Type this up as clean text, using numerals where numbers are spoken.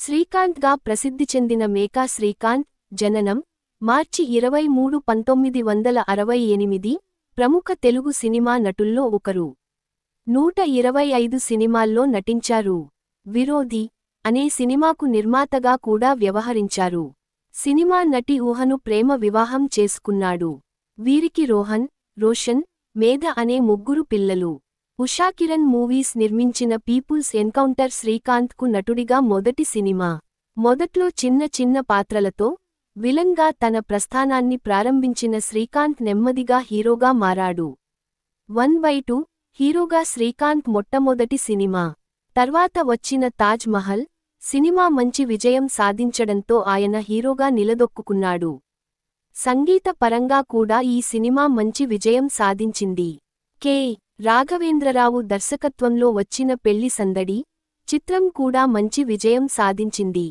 శ్రీకాంత్గా ప్రసిద్ధి చెందిన మేకా శ్రీకాంత్ జననం మార్చి 23, 1968 ప్రముఖ తెలుగు సినిమా నటుల్లో ఒకరు. 125 సినిమాల్లో నటించారు. విరోధి అనే సినిమాకు నిర్మాతగా కూడా వ్యవహరించారు. సినిమా నటి ఊహను ప్రేమ వివాహం చేసుకున్నాడు. వీరికి రోషన్, మేధ అనే ముగ్గురు పిల్లలు. ఉషాకిరణ్ మూవీస్ నిర్మించిన పీపుల్స్ ఎన్కౌంటర్ శ్రీకాంత్కు నటుడిగా మొదటి సినిమా. మొదట్లో చిన్న చిన్న పాత్రలతో విలన్గా తన ప్రస్థానాన్ని ప్రారంభించిన శ్రీకాంత్ నెమ్మదిగా హీరోగా మారాడు. 1/2 హీరోగా శ్రీకాంత్ మొట్టమొదటి సినిమా. తర్వాత వచ్చిన తాజ్ మహల్ సినిమా మంచి విజయం సాధించడంతో ఆయన హీరోగా నిలదొక్కుకున్నాడు. సంగీత పరంగా కూడా ఈ సినిమా మంచి విజయం సాధించింది. కె. రాఘవేంద్రరావు దర్శకత్వంలో వచ్చిన పెళ్లి సందడి చిత్రం కూడా మంచి విజయం సాధించింది.